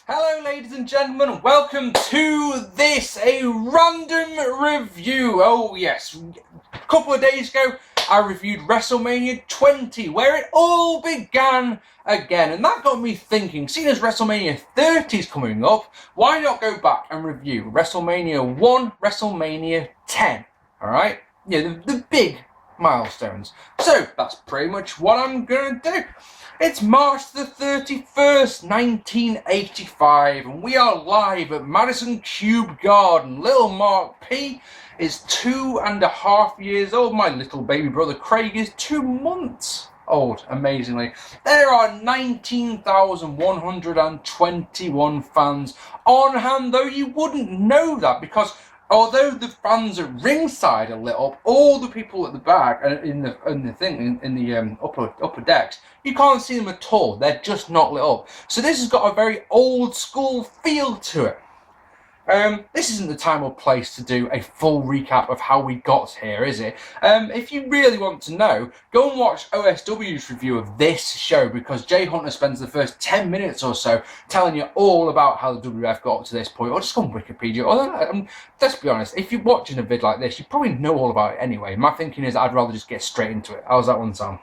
Hello ladies and gentlemen, welcome to this, a random review. Oh yes, a couple of days ago I reviewed WrestleMania 20, where it all began again. And that got me thinking, seeing as WrestleMania 30 is coming up, why not go back and review WrestleMania 1, WrestleMania 10, alright? Yeah, the big milestones. So that's pretty much what I'm going to do. It's March the 31st, 1985, and we are live at Madison Cube Garden. Little Mark P is 2.5 years old. My little baby brother Craig is 2 months old, amazingly. There are 19,121 fans on hand, though you wouldn't know that because although the fans at ringside are lit up, all the people at the back and in the upper decks, you can't see them at all. They're just not lit up. So this has got a very old school feel to it. This isn't the time or place to do a full recap of how we got here, is it? If you really want to know, go and watch OSW's review of this show, because Jay Hunter spends the first 10 minutes or so telling you all about how the WWF got to this point, or just go on Wikipedia. Or, let's be honest, if you're watching a vid like this, you probably know all about it anyway. My thinking is I'd rather just get straight into it. How's that one sound?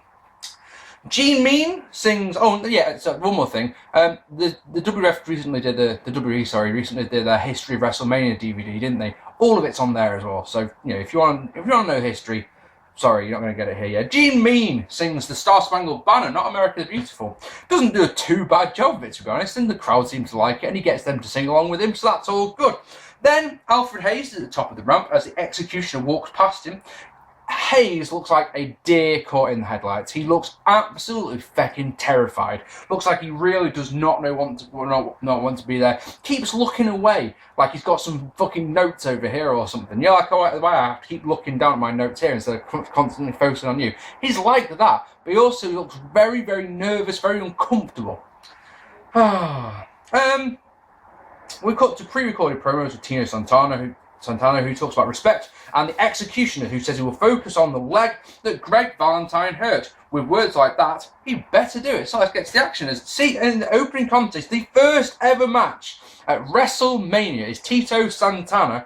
Gene Mean sings. Oh yeah, so one more thing. The WWF recently did recently did a history of WrestleMania DVD, didn't they? All of it's on there as well. So you know, if you want to know history, sorry, you're not going to get it here yet. Gene Mean sings the Star Spangled Banner, not America the Beautiful. Doesn't do a too bad job of it, to be honest, and the crowd seems to like it, and he gets them to sing along with him, so that's all good. Then Alfred Hayes is at the top of the ramp as the Executioner walks past him. Hayes looks like a deer caught in the headlights. He looks absolutely fucking terrified. Looks like he really does not want to be there. Keeps looking away, like he's got some fucking notes over here or something. You're like, oh, why I have to keep looking down at my notes here instead of constantly focusing on you. He's like that, but he also looks very, very nervous, very uncomfortable. We cut to pre-recorded promos with Tito Santana, who talks about respect, and the Executioner, who says he will focus on the leg that Greg Valentine hurt. With words like that, he better do it. So let's get to the action. See, in the opening contest, the first ever match at WrestleMania is Tito Santana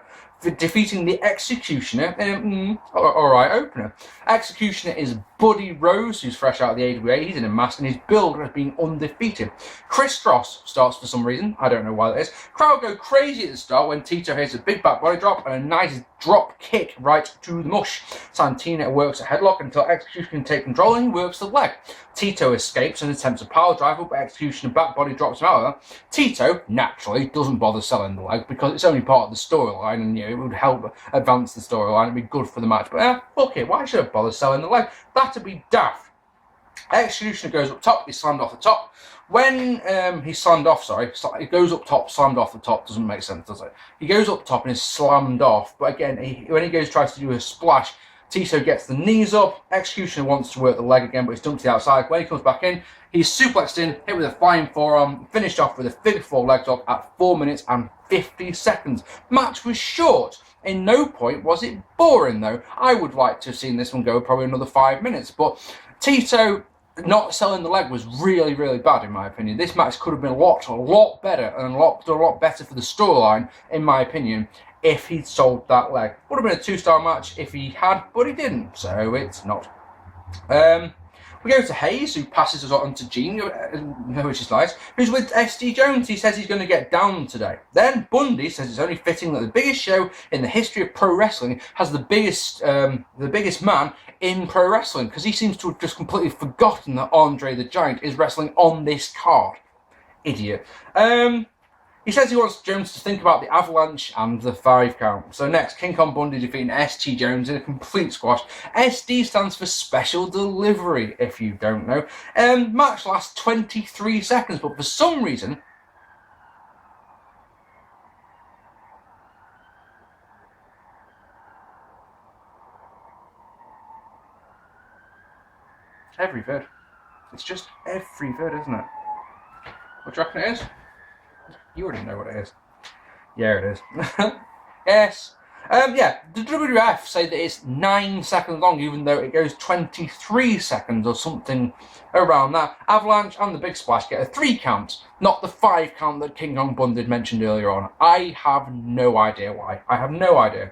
defeating the Executioner in alright opener. Executioner is Buddy Rose, who's fresh out of the AWA. He's in a mask and his build has been undefeated. Chris Cross starts for some reason. I don't know why that is. Crowd go crazy at the start when Tito hits a big back body drop and a nice drop kick right to the mush. Santana works a headlock until Executioner can take control and he works the leg. Tito escapes and attempts a power driver, but Executioner back body drops him out of there. Tito, naturally, doesn't bother selling the leg because it's only part of the storyline and it would help advance the storyline. It'd be good for the match. But fuck it, why should I bother selling the leg? That'd be daft. Executioner goes up top, he's slammed off the top. When he's slammed off, he goes up top, slammed off the top, doesn't make sense, does it? He goes up top and is slammed off, but again, when he tries to do a splash, Tito gets the knees up. Executioner wants to work the leg again, but he's dumped to the outside. When he comes back in, he's suplexed in, hit with a flying forearm, finished off with a figure four leg drop at 4 minutes and 50 seconds. Match was short. In no point was it boring, though. I would like to have seen this one go probably another 5 minutes, but Tito not selling the leg was really, really bad, in my opinion. This match could have been a lot better and a lot better for the storyline, in my opinion, if he'd sold that leg. Would have been a 2-star match if he had, but he didn't, so it's not. We go to Hayes, who passes us on to Gene, which is nice, who's with SD Jones. He says he's going to get down today. Then Bundy says it's only fitting that the biggest show in the history of pro wrestling has the biggest man in pro wrestling, because he seems to have just completely forgotten that Andre the Giant is wrestling on this card. Idiot. He says he wants Jones to think about the Avalanche and the 5 count. So next, King Kong Bundy defeating ST Jones in a complete squash. SD stands for Special Delivery, if you don't know. Match lasts 23 seconds, but for some reason, every vid. It's just every vid, isn't it? What do you reckon it is? You already know what it is. Yeah, it is. Yes. Yeah, the WWF say that it's 9 seconds long, even though it goes 23 seconds or something around that. Avalanche and the Big Splash get a 3 count, not the 5 count that King Kong Bundy mentioned earlier on. I have no idea why. I have no idea.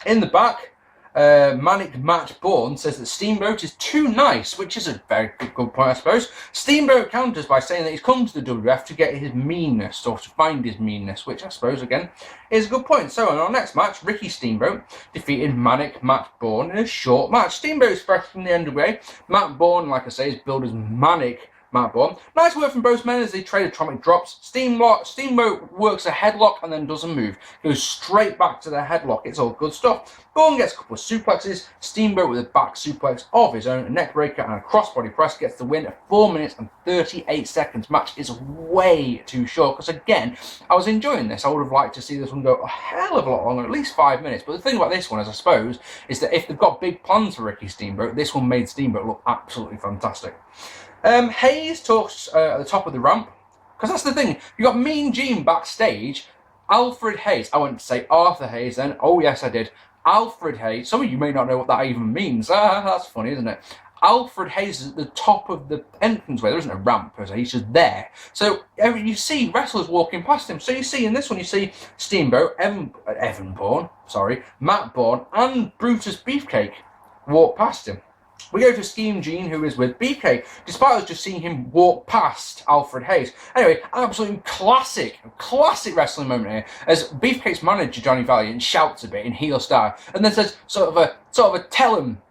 In the back, Manic Matt Bourne says that Steamboat is too nice, which is a very good point, I suppose. Steamboat counters by saying that he's come to the WWF to get his meanness, or to find his meanness, which I suppose, again, is a good point. So, in our next match, Ricky Steamboat defeated Manic Matt Bourne in a short match. Steamboat is fresh from the NWA. Matt Bourne, like I say, is billed as Manic Matt Bourne. Nice work from both men as they trade atomic drops. Steamboat works a headlock and then doesn't move. Goes straight back to the headlock. It's all good stuff. Bourne gets a couple of suplexes. Steamboat with a back suplex of his own, a neck breaker and a crossbody press gets the win at 4 minutes and 38 seconds. Match is way too short because, again, I was enjoying this. I would have liked to see this one go a hell of a lot longer, at least 5 minutes. But the thing about this one, as I suppose, is that if they've got big plans for Ricky Steamboat, this one made Steamboat look absolutely fantastic. Hayes talks at the top of the ramp, because that's the thing. You got Mean Gene backstage. Alfred Hayes. I went to say Arthur Hayes then. Oh yes, I did. Alfred Hayes. Some of you may not know what that even means. That's funny, isn't it? Alfred Hayes is at the top of the entranceway. There isn't a ramp per se. He's just there. So you see wrestlers walking past him. So you see in this one, you see Steamboat, Evan Bourne, Matt Bourne, and Brutus Beefcake walk past him. We go to Scheme Gene, who is with Beefcake, despite us just seeing him walk past Alfred Hayes. Anyway, absolutely classic wrestling moment here, as Beefcake's manager, Johnny Valiant, shouts a bit in heel style, and then says, sort of a tell him,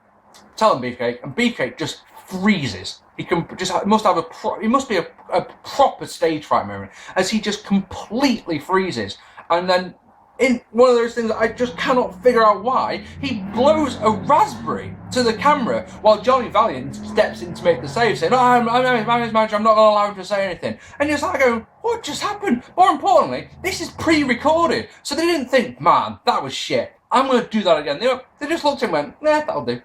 Beefcake, and Beefcake just freezes. He must be a proper stage fright moment, as he just completely freezes, and then, in one of those things that I just cannot figure out why, he blows a raspberry to the camera while Johnny Valiant steps in to make the save, saying, I'm his manager, I'm not going to allow him to say anything. And you're like going, what just happened? More importantly, this is pre-recorded, so they didn't think, man, that was shit, I'm going to do that again. They just looked and went, nah, that'll do.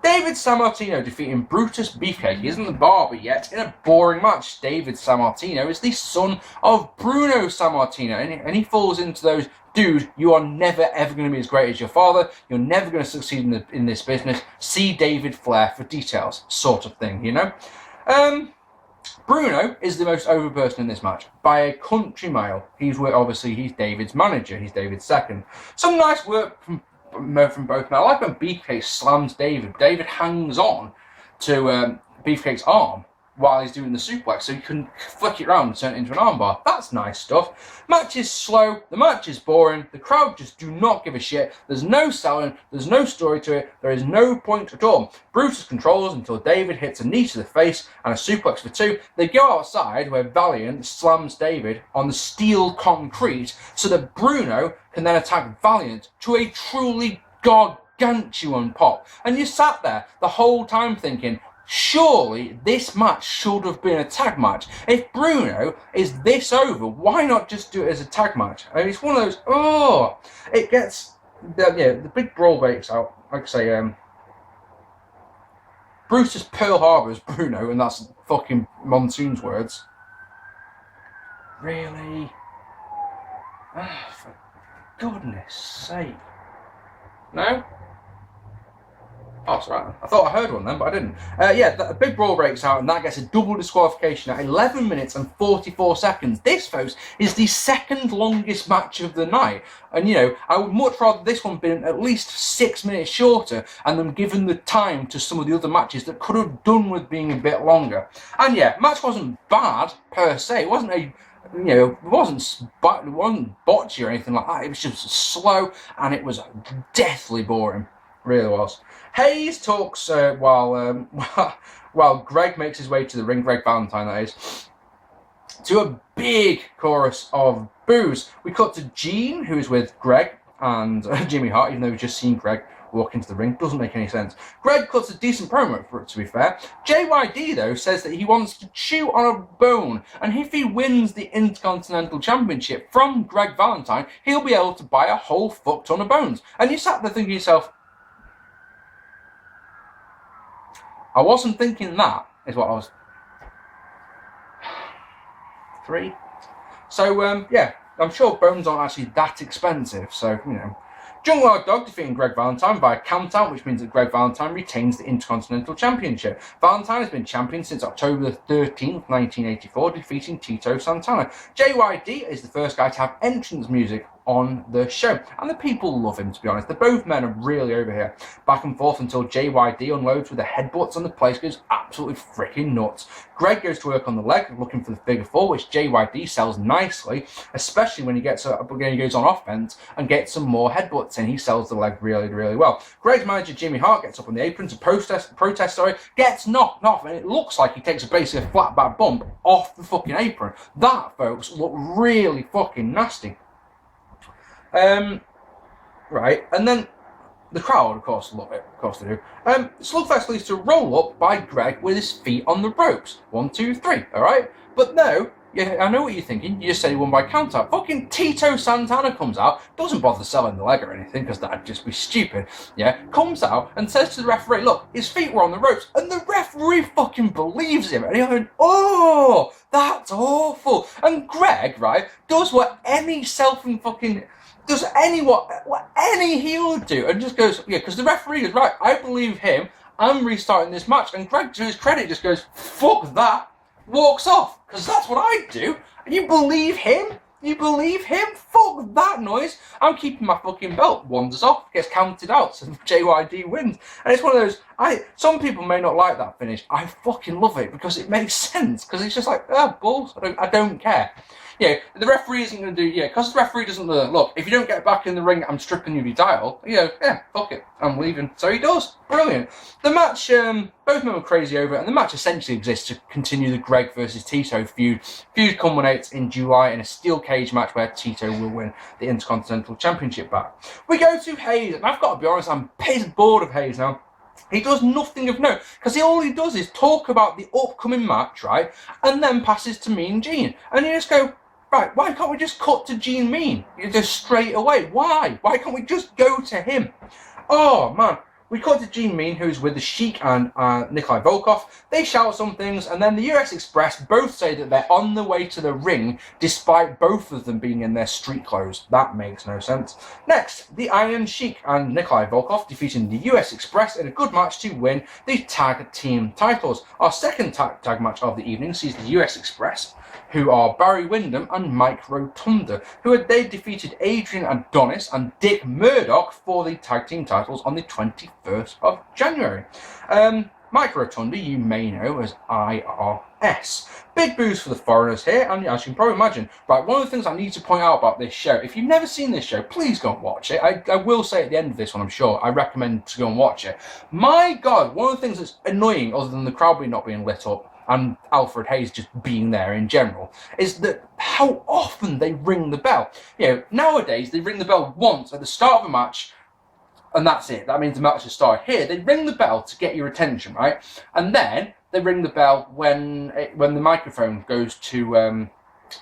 David Sammartino defeating Brutus Beefcake. He isn't the barber yet in a boring match. David Sammartino is the son of Bruno Sammartino, and he falls into those, dude, you are never ever going to be as great as your father. You're never going to succeed in this business. See David Flair for details, sort of thing, you know? Bruno is the most over person in this match by a country mile. He's David's manager. He's David's second. Some nice work from both men. I like when Beefcake slams David. David hangs on to Beefcake's arm while he's doing the suplex, so he can flick it around and turn it into an armbar. That's nice stuff. Match is slow, the match is boring, the crowd just do not give a shit, there's no selling, there's no story to it, there is no point at all. Brutus controls until David hits a knee to the face and a suplex for 2. They go outside where Valiant slams David on the steel concrete so that Bruno can then attack Valiant to a truly gargantuan pop. And you sat there the whole time thinking, surely this match should have been a tag match. If Bruno is this over, why not just do it as a tag match? I mean, it's one of those, it gets, the big brawl breaks out. Like I say, Brutus Pearl Harbor's Bruno, and that's fucking Monsoon's words. Really? For goodness sake. No? Oh, it's right. I thought I heard one then, but I didn't. The big brawl breaks out, and that gets a double disqualification at 11 minutes and 44 seconds. This, folks, is the second longest match of the night. And, I would much rather this one been at least 6 minutes shorter and them given the time to some of the other matches that could have done with being a bit longer. And, match wasn't bad, per se. It wasn't it wasn't botchy or anything like that. It was just slow, and it was deathly boring. Really was. Hayes talks while Greg makes his way to the ring, Greg Valentine that is, to a big chorus of boos. We cut to Gene, who is with Greg and Jimmy Hart, even though we've just seen Greg walk into the ring. Doesn't make any sense. Greg cuts a decent promo for it, to be fair. JYD, though, says that he wants to chew on a bone, and if he wins the Intercontinental Championship from Greg Valentine, he'll be able to buy a whole fuck ton of bones. And you sat there thinking to yourself, I wasn't thinking that, is what I was. 3. So, I'm sure bones aren't actually that expensive, so, Junkyard Dog defeating Greg Valentine via count-out, which means that Greg Valentine retains the Intercontinental Championship. Valentine has been champion since October the 13th, 1984, defeating Tito Santana. JYD is the first guy to have entrance music on the show, and the people love him, to be honest. The both men are really over here. Back and forth until JYD unloads with the headbutts, and the place goes absolutely freaking nuts. Greg goes to work on the leg, looking for the figure four, which JYD sells nicely, especially when he goes on offense and gets some more headbutts in. He sells the leg really, really well. Greg's manager Jimmy Hart gets up on the apron to protest, gets knocked off, and it looks like he takes basically a flat back bump off the fucking apron. That, folks, look really fucking nasty. Right, and then the crowd, of course, love it. Of course they do. Slugfest leads to a roll-up by Greg with his feet on the ropes. 1, 2, 3, alright? But no, yeah, I know what you're thinking. You just said he won by count-out. Fucking Tito Santana comes out, doesn't bother selling the leg or anything, because that'd just be stupid, yeah? Comes out and says to the referee, look, his feet were on the ropes, and the referee fucking believes him. And he's going, oh, that's awful. And Greg, right, does what any does what any heel would do, and just goes, yeah, because the referee is right, I believe him, I'm restarting this match, and Greg, to his credit, just goes, fuck that, walks off, because that's what I do, and you believe him? You believe him? Fuck that noise. I'm keeping my fucking belt. Wanders off, gets counted out, so JYD wins. And it's one of those, some people may not like that finish. I fucking love it because it makes sense. Because it's just like, balls, I don't care. Yeah, the referee isn't going to do, because the referee doesn't look, if you don't get back in the ring, I'm stripping you of your title. Fuck it, I'm leaving. So he does. Brilliant. The match, both men were crazy over it, and the match essentially exists to continue the Greg versus Tito feud. Feud culminates in July in a steel cage match where Tito will win the Intercontinental Championship back. We go to Hayes, and I've got to be honest, I'm pissed bored of Hayes now. He does nothing of note, because all he does is talk about the upcoming match, right, and then passes to Mean Gene. And you just go, right, why can't we just cut to Gene Mean? Just straight away. Why? Why can't we just go to him? Oh, man. We cut to Gene Mean, who's with the Shiek and Nikolai Volkoff. They shout some things, and then the US Express both say that they're on the way to the ring, despite both of them being in their street clothes. That makes no sense. Next, the Iron Sheik and Nikolai Volkoff defeating the US Express in a good match to win the tag team titles. Our second tag match of the evening sees the US Express, who are Barry Windham and Mike Rotunda, they defeated Adrian Adonis and Dick Murdoch for the tag team titles on the 21st of January. Mike Rotunda, you may know as IRS. Big boos for the foreigners here, and as you can probably imagine, right, one of the things I need to point out about this show, if you've never seen this show, please go and watch it. I will say at the end of this one, I'm sure, I recommend to go and watch it. My God, one of the things that's annoying, other than the crowd not being lit up, and Alfred Hayes just being there in general, is that how often they ring the bell. Nowadays, they ring the bell once at the start of a match, and that's it. That means the match has started. Here, they ring the bell to get your attention, right? And then they ring the bell when the microphone goes to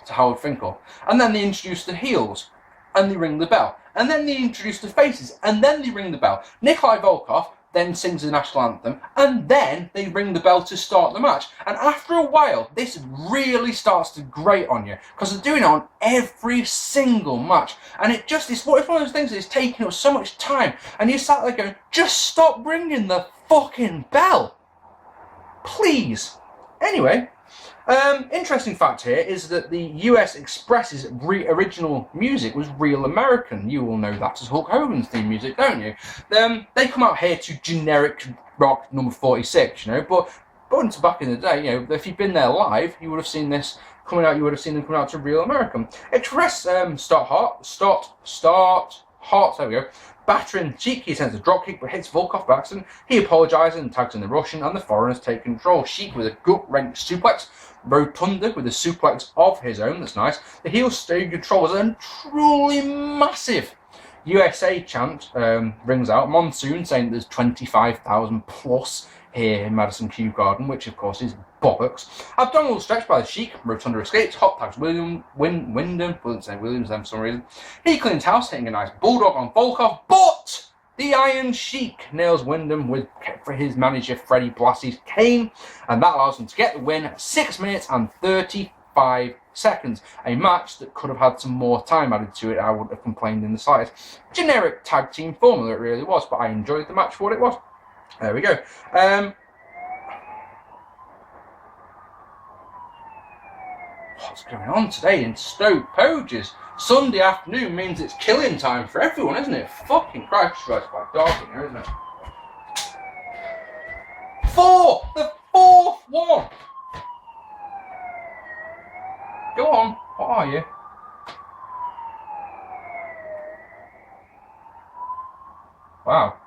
Howard Finkel. And then they introduce the heels, and they ring the bell. And then they introduce the faces, and then they ring the bell. Nikolai Volkoff then sings the national anthem, and then they ring the bell to start the match. And after a while, this really starts to grate on you, because they're doing it on every single match. And it's one of those things that's taking up so much time, and you sat there going, just stop ringing the fucking bell. Please. Anyway, interesting fact here is that the US Express's original music was real American. You all know that as Hulk Hogan's theme music, don't you? They come out here to generic rock number 46, but back in the day, if you'd been there live, you would have seen this coming out. You would have seen them coming out to real American. Express start hot. There we go. Battering Sheik, he sends a dropkick but hits Volkoff by accident. He apologises and tags in the Russian, and the foreigners take control. Sheik with a gut-wrench suplex. Rotunda with a suplex of his own, that's nice. The heels stay in control as a truly massive USA chant rings out. Monsoon saying there's 25,000 plus here in Madison Kew Garden, which of course is bollocks. Abdominal stretch by the Sheik. Rotunda escapes. Hot tags Windham. Wouldn't say Williams then for some reason. He cleans house, hitting a nice bulldog on Volkoff, but the Iron Sheik nails Windham for his manager Freddie Blassie's cane, and that allows him to get the win at 6 minutes and 34 5 seconds. A match that could have had some more time added to it, I wouldn't have complained in the slightest. Generic tag team formula it really was, but I enjoyed the match for what it was. There we go. What's going on today in Stoke Poges? Sunday afternoon means it's killing time for everyone, isn't it? Fucking Christ, it's quite dark in here, isn't it? 4! The 4th one! Go on, what are you? Wow.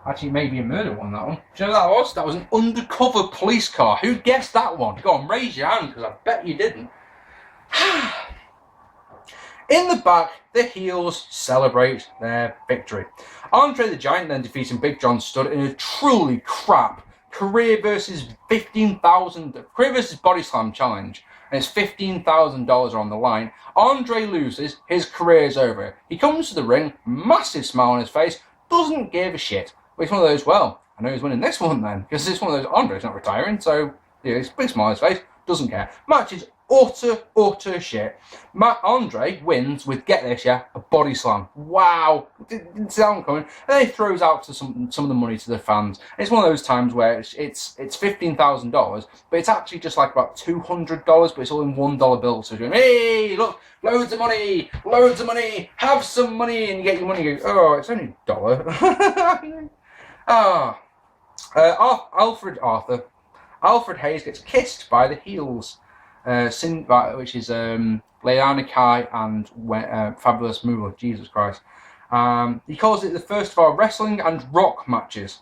Actually, maybe a murder one, that one. Do you know what that was? That was an undercover police car. Who guessed that one? Go on, raise your hand, because I bet you didn't. In the back, the heels celebrate their victory. Andre the Giant then defeating Big John Studd in a truly crap career versus body slam challenge. And it's $15,000 on the line. Andre loses, his career is over. He comes to the ring, massive smile on his face, doesn't give a shit. But it's one of those, well, I know he's winning this one then, because it's one of those, Andre's not retiring, so yeah, it's a big smile on his face, doesn't care. Match is utter shit. Andre wins with, get this, yeah, a body slam. Wow, didn't see that one coming. And then he throws out to some of the money to the fans. And it's one of those times where it's $15,000, but it's actually just like about $200, but it's all in $1 bills. So you're going, hey, look, loads of money, have some money, and you get your money. You go, oh, it's only $1. Alfred Hayes gets kissed by the heels. Which is Leilana, Kai, and Fabulous Moolah. Jesus Christ. He calls it the first of our wrestling and rock matches.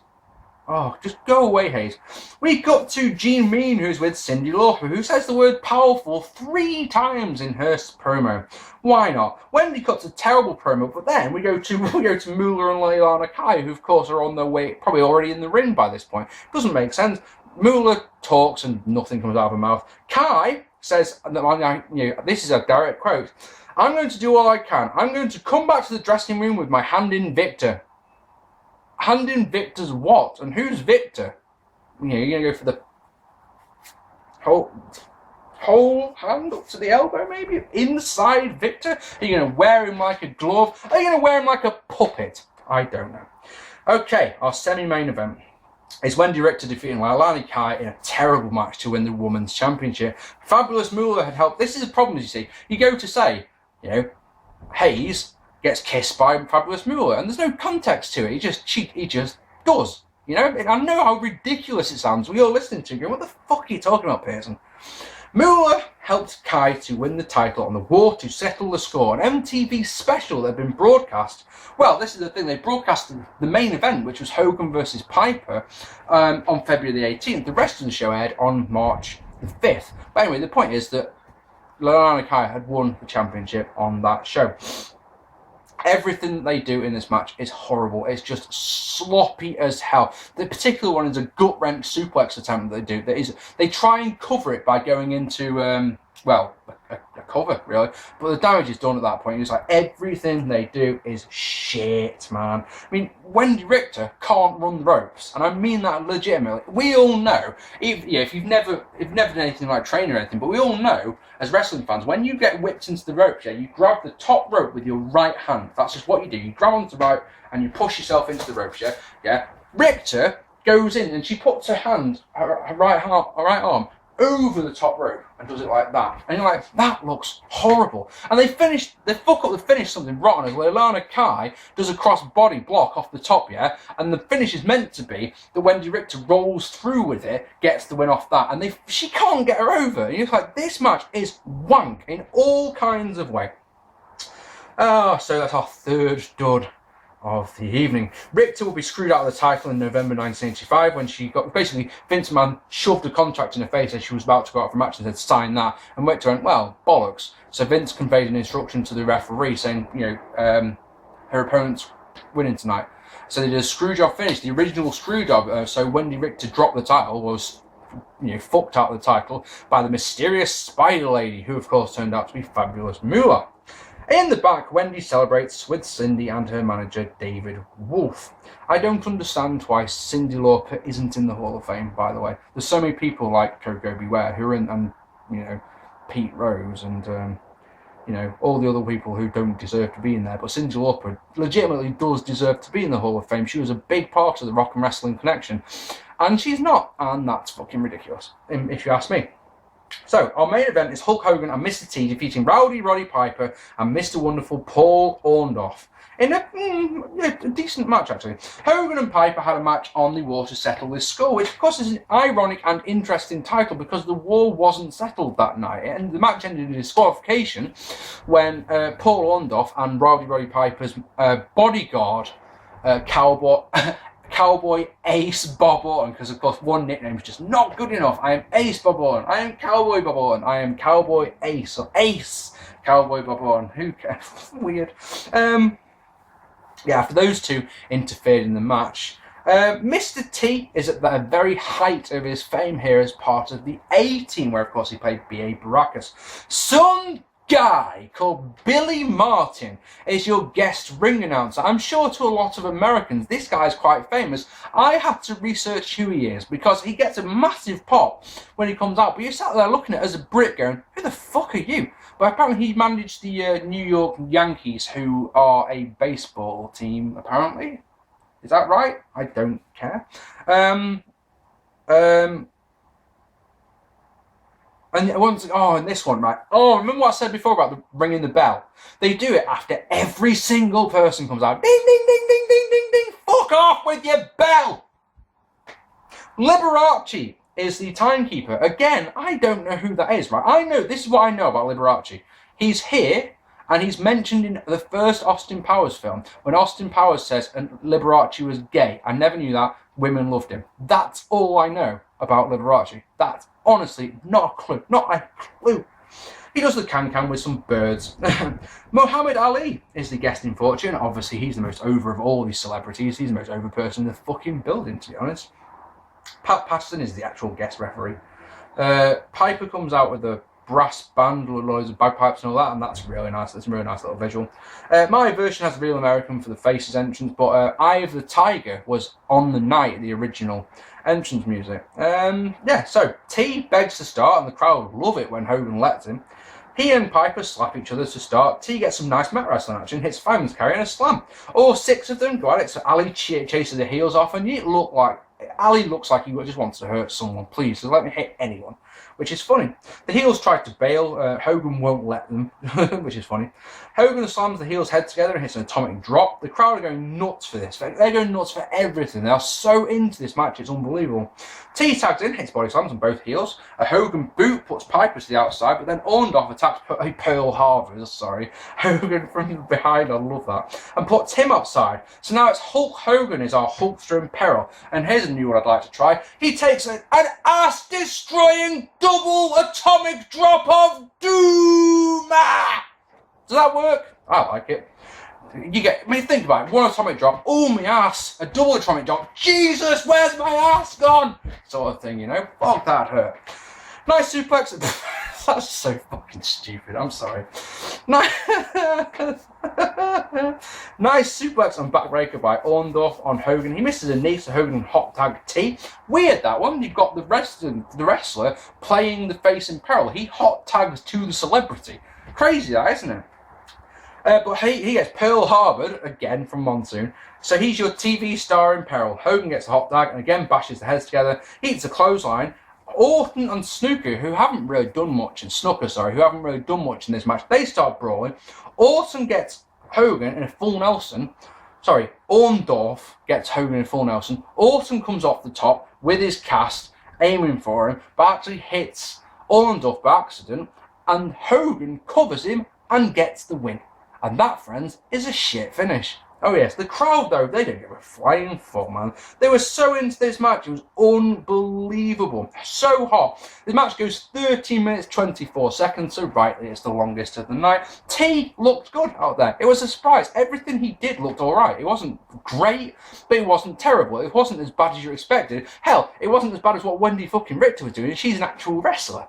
Oh, just go away, Hayes. We got to Jean Mean, who's with Cyndi Lauper, who says the word powerful 3 times in her promo. Why not? Wendy cuts a terrible promo, but then we go to Moolah and Leilana Kai, who of course are on their way, probably already in the ring by this point. Doesn't make sense. Moolah talks and nothing comes out of her mouth. Kai says, this is a direct quote, I'm going to do all I can. I'm going to come back to the dressing room with my hand in Victor. Hand in Victor's what? And who's Victor? You're going to go for the whole hand up to the elbow, maybe? Inside Victor? Are you going to wear him like a glove? Are you going to wear him like a puppet? I don't know. Okay, our semi-main event is Wendy Richter defeating Leilani Kai in a terrible match to win the Women's Championship. Fabulous Moolah had helped. This is the problem, you see. You go to say, Hayes gets kissed by Fabulous Moolah, and there's no context to it. He just does. I know how ridiculous it sounds. We all listening to it going, what the fuck are you talking about, Pearson? Moolah helped Kai to win the title on the War to Settle the Score, an MTV special that had been broadcast. Well, this is the thing, they broadcasted the main event, which was Hogan versus Piper, on February the 18th. The rest of the show aired on March the 5th. But anyway, the point is that Leilana Kai had won the championship on that show. Everything that they do in this match is horrible. It's just sloppy as hell. The particular one is a gut-wrench suplex attempt that they do. They try and cover it by going into, a cover, really. But the damage is done at that point. It's like everything they do is shit, man. I mean, Wendy Richter can't run the ropes. And I mean that legitimately. We all know, if you've never done anything like training or anything, but we all know, as wrestling fans, when you get whipped into the ropes, you grab the top rope with your right hand. That's just what you do. You grab onto the right and you push yourself into the ropes, yeah? Richter goes in and she puts her right arm over the top rope and does it like that. And you're like, that looks horrible. And they finish something rotten as Leilana Kai does a cross-body block off the top, yeah? And the finish is meant to be that Wendy Richter rolls through with it, gets the win off that, and she can't get her over. And you're like, this match is wank in all kinds of ways. So that's our third dud of the evening. Richter will be screwed out of the title in November 1985 when she got, basically, Vince McMahon shoved a contract in her face as she was about to go out for a match and said, sign that. And Richter went, well, bollocks. So Vince conveyed an instruction to the referee saying, her opponent's winning tonight. So they did a screw job finish, the original screw job. So Wendy Richter dropped the title, was fucked out of the title by the mysterious Spider Lady, who of course turned out to be Fabulous Moolah. In the back, Wendy celebrates with Cyndi and her manager, David Wolf. I don't understand why Cyndi Lauper isn't in the Hall of Fame, by the way. There's so many people like Coco Beware who are in, and, Pete Rose and you know, all the other people who don't deserve to be in there. But Cyndi Lauper legitimately does deserve to be in the Hall of Fame. She was a big part of the Rock and Wrestling Connection, and she's not, and that's fucking ridiculous, if you ask me. So, our main event is Hulk Hogan and Mr. T defeating Roddy Piper and Mr. Wonderful Paul Orndoff in a decent match, actually. Hogan and Piper had a match on the War to Settle This Score, which, of course, is an ironic and interesting title because the war wasn't settled that night, and the match ended in disqualification when Paul Orndoff and Roddy Piper's bodyguard, Cowboy Ace Bob Orton, because of course one nickname is just not good enough. I am Ace Bob Orton, I am Cowboy Bob Orton, I am Cowboy Ace, or Ace Cowboy Bob Orton, who cares? Weird. Yeah, after those two interfered in the match, Mr. T is at the very height of his fame here as part of the A-Team, where of course he played B.A. Baracus. Some guy called Billy Martin is your guest ring announcer. I'm sure to a lot of Americans this guy's quite famous. I had to research who he is because he gets a massive pop when he comes out, but you're sat there looking at it as a Brit going, who the fuck are you? But apparently he managed the New York Yankees, who are a baseball team, apparently. Is that right? I don't care. And once, and this one, right? Oh, remember what I said before about the ringing the bell? They do it after every single person comes out. Ding, ding, ding, ding, ding, ding, ding. Fuck off with your bell. Liberace is the timekeeper. Again, I don't know who that is, right? I know, this is what I know about Liberace. He's here, and he's mentioned in the first Austin Powers film, when Austin Powers says Liberace was gay. I never knew that. Women loved him. That's all I know about Liberace. That's honestly not a clue. Not a clue. He does the can-can with some birds. Muhammad Ali is the guest in Fortune. Obviously, he's the most over of all these celebrities. He's the most over person in the fucking building, to be honest. Pat Patterson is the actual guest referee. Piper comes out with a brass band with loads of bagpipes and all that, and that's really nice. That's a really nice little visual. My version has Real American for the Faces entrance, but Eye of the Tiger was on the night, the original entrance music. Yeah, so T begs to start, and the crowd love it when Hogan lets him. He and Piper slap each other to start. T gets some nice mat wrestling action, hits fans carrying a slam. All six of them go at it, so Ali chases the heels off, and Ali looks like he just wants to hurt someone. Please, just let me hit anyone, which is funny. The heels try to bail. Hogan won't let them, which is funny. Hogan slams the heels' head together and hits an atomic drop. The crowd are going nuts for this. They're going nuts for everything. They are so into this match, it's unbelievable. T tags in, hits body slams on both heels. A Hogan boot puts Piper to the outside, but then Orndoff attacks Pearl Harbor, Hogan from behind, I love that, and puts him outside. So now it's Hulk Hogan is our Hulkster in peril. And here's a new one I'd like to try. He takes an ass-destroying double atomic drop of doom. Does that work? I like it. Think about it. One atomic drop. Oh, my ass. A double atomic drop. Jesus, where's my ass gone? Sort of thing, you know. Fuck, that hurt. Nice suplex. That's so fucking stupid. I'm sorry. Nice suplex and backbreaker by Orndoff on Hogan. He misses a knee, so Hogan hot tag T. Weird, that one. You've got the wrestler playing the face in peril. He hot tags to the celebrity. Crazy, that, isn't it? But he gets Pearl Harbored again from Monsoon. So he's your TV star in peril. Hogan gets a hot tag and again bashes the heads together. He hits a clothesline. Orton and Snooker, who haven't really done much, who haven't really done much in this match, they start brawling. Orton gets Hogan in a full Nelson. Orndoff gets Hogan in a full Nelson. Orton comes off the top with his cast, aiming for him, but actually hits Orndoff by accident, and Hogan covers him and gets the win. And that, friends, is a shit finish. Oh yes, the crowd though, they don't give a flying fuck, man. They were so into this match, it was unbelievable. So hot. This match goes 13 minutes 24 seconds, so rightly it's the longest of the night. T looked good out there. It was a surprise. Everything he did looked alright. It wasn't great, but it wasn't terrible. It wasn't as bad as you expected. Hell, it wasn't as bad as what Wendy fucking Richter was doing. She's an actual wrestler.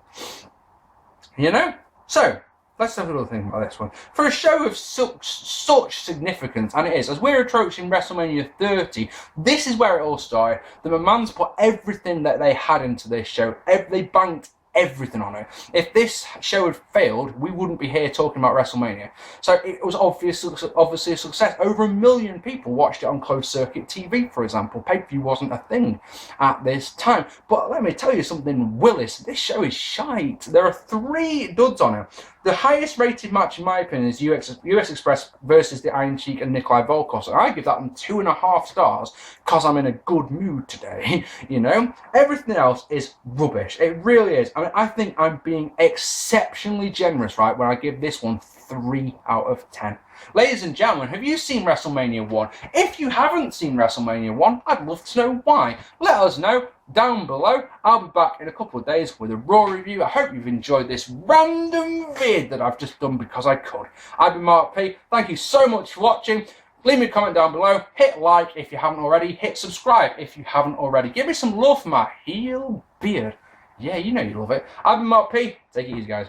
You know? So, let's have a little think about this one. For a show of such significance, and it is, as we're approaching WrestleMania 30, this is where it all started. The McMahons put everything that they had into this show. They banked everything on it. If this show had failed, we wouldn't be here talking about WrestleMania. So it was obviously a success. Over 1 million people watched it on closed circuit TV, for example. Pay-per-view wasn't a thing at this time. But let me tell you something, Willis, this show is shite. There are 3 duds on it. The highest rated match, in my opinion, is US Express versus the Iron Sheik and Nikolai Volkoff. And I give that 2.5 stars because I'm in a good mood today, you know? Everything else is rubbish. It really is. I mean, I think I'm being exceptionally generous, right, when I give this one 3 out of 10. Ladies and gentlemen, have you seen WrestleMania 1? If you haven't seen WrestleMania 1, I'd love to know why. Let us know down below. I'll be back in a couple of days with a Raw review. I hope you've enjoyed this random vid that I've just done because I could. I've been Mark P. Thank you so much for watching. Leave me a comment down below. Hit like if you haven't already. Hit subscribe if you haven't already. Give me some love for my heel beard. Yeah, you know you love it. I've been Mark P. Take it easy, guys.